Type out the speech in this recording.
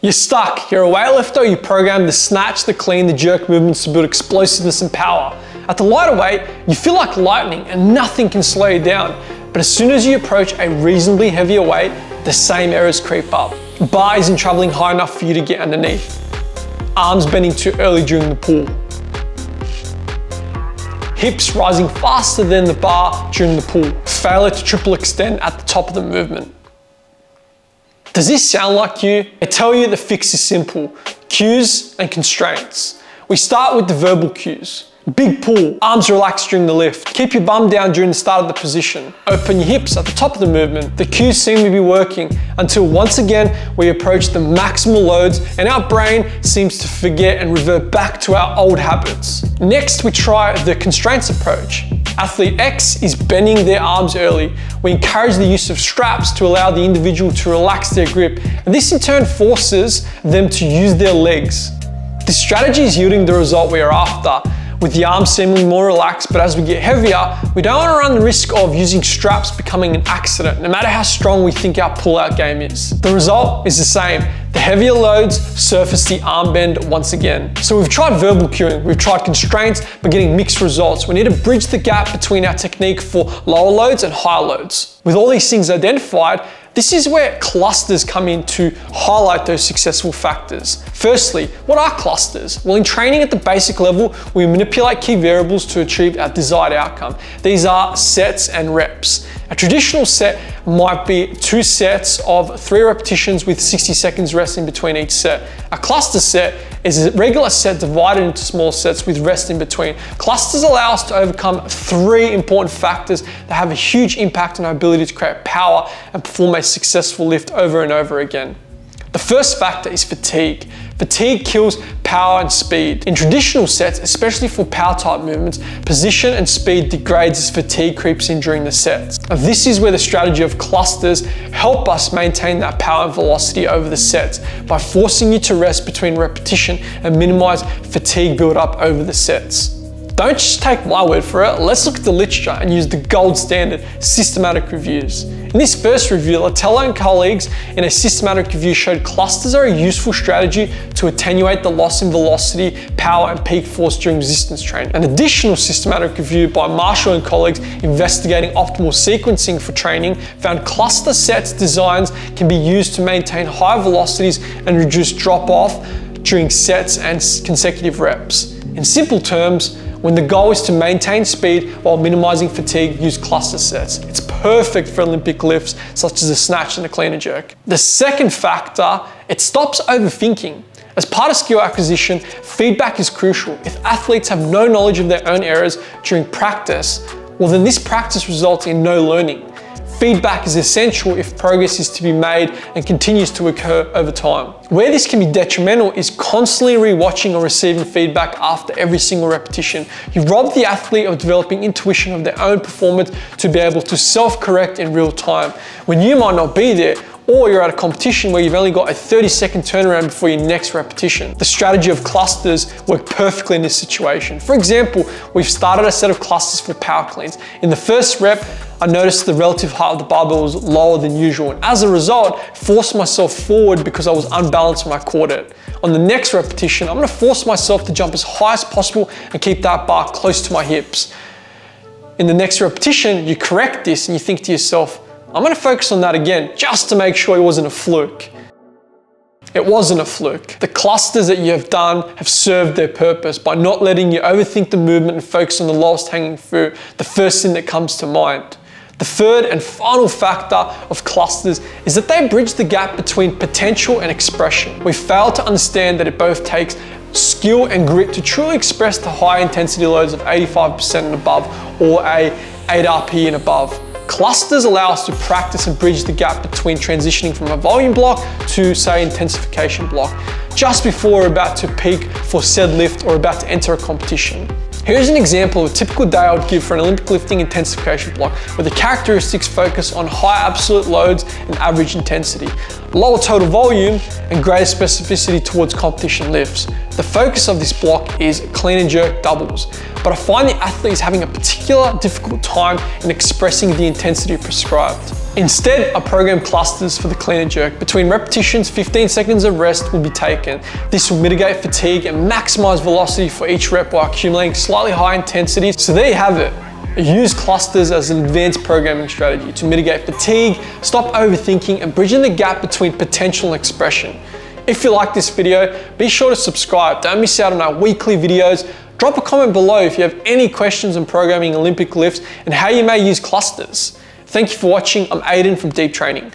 You're stuck. You're a weightlifter, you program the snatch, the clean, the jerk movements to build explosiveness and power. At the lighter weight, you feel like lightning and nothing can slow you down. But as soon as you approach a reasonably heavier weight, the same errors creep up. The bar isn't traveling high enough for you to get underneath. Arms bending too early during the pull. Hips rising faster than the bar during the pull. Failure to triple extend at the top of the movement. Does this sound like you? I tell you the fix is simple. Cues and constraints. We start with the verbal cues. Big pull, arms relaxed during the lift. Keep your bum down during the start of the position. Open your hips at the top of the movement. The cues seem to be working until once again we approach the maximal loads and our brain seems to forget and revert back to our old habits. Next, we try the constraints approach. Athlete X is bending their arms early. We encourage the use of straps to allow the individual to relax their grip, and this in turn forces them to use their legs. This strategy is yielding the result we are after, with the arms seemingly more relaxed, but as we get heavier, we don't want to run the risk of using straps becoming an accident, no matter how strong we think our pull-out game is. The result is the same. The heavier loads surface the arm bend once again. So we've tried verbal cueing, we've tried constraints, but getting mixed results. We need to bridge the gap between our technique for lower loads and higher loads. With all these things identified, this is where clusters come in to highlight those successful factors. Firstly, what are clusters? Well, in training at the basic level, we manipulate key variables to achieve our desired outcome. These are sets and reps. A traditional set might be 2 sets of 3 repetitions with 60 seconds rest in between each set. A cluster set is a regular set divided into small sets with rest in between. Clusters allow us to overcome 3 important factors that have a huge impact on our ability to create power and perform a successful lift over and over again. The first factor is fatigue. Fatigue kills power and speed. In traditional sets, especially for power type movements, position and speed degrades as fatigue creeps in during the sets. And this is where the strategy of clusters help us maintain that power and velocity over the sets by forcing you to rest between repetition and minimize fatigue build-up over the sets. Don't just take my word for it, let's look at the literature and use the gold standard systematic reviews. In this first review, Latello and colleagues in a systematic review showed clusters are a useful strategy to attenuate the loss in velocity, power, and peak force during resistance training. An additional systematic review by Marshall and colleagues investigating optimal sequencing for training found cluster sets designs can be used to maintain high velocities and reduce drop-off during sets and consecutive reps. In simple terms, when the goal is to maintain speed while minimizing fatigue, use cluster sets. It's perfect for Olympic lifts such as the snatch and the clean and jerk. The second factor, it stops overthinking. As part of skill acquisition, feedback is crucial. If athletes have no knowledge of their own errors during practice, well then this practice results in no learning. Feedback is essential if progress is to be made and continues to occur over time. Where this can be detrimental is constantly rewatching or receiving feedback after every single repetition. You rob the athlete of developing intuition of their own performance to be able to self-correct in real time, when you might not be there, or you're at a competition where you've only got a 30-second turnaround before your next repetition. The strategy of clusters work perfectly in this situation. For example, we've started a set of clusters for power cleans. In the first rep, I noticed the relative height of the barbell was lower than usual, and as a result, forced myself forward because I was unbalanced when I caught it. On the next repetition, I'm gonna force myself to jump as high as possible and keep that bar close to my hips. In the next repetition, you correct this and you think to yourself, I'm gonna focus on that again just to make sure it wasn't a fluke. It wasn't a fluke. The clusters that you have done have served their purpose by not letting you overthink the movement and focus on the lowest hanging fruit, the first thing that comes to mind. The third and final factor of clusters is that they bridge the gap between potential and expression. We fail to understand that it both takes skill and grit to truly express the high intensity loads of 85% and above, or a 8 RP and above. Clusters allow us to practice and bridge the gap between transitioning from a volume block to, say, intensification block, just before we're about to peak for said lift or about to enter a competition. Here's an example of a typical day I would give for an Olympic lifting intensification block, where the characteristics focus on high absolute loads and average intensity, lower total volume, and greater specificity towards competition lifts. The focus of this block is clean and jerk doubles, but I find the athlete is having a particular difficult time in expressing the intensity prescribed. Instead, I program clusters for the clean and jerk. Between repetitions, 15 seconds of rest will be taken. This will mitigate fatigue and maximize velocity for each rep while accumulating slightly high intensities. So there you have it. Use clusters as an advanced programming strategy to mitigate fatigue, stop overthinking, and bridging the gap between potential and expression. If you like this video, be sure to subscribe. Don't miss out on our weekly videos. Drop a comment below if you have any questions on programming Olympic lifts and how you may use clusters. Thank you for watching. I'm Aiden from Deep Training.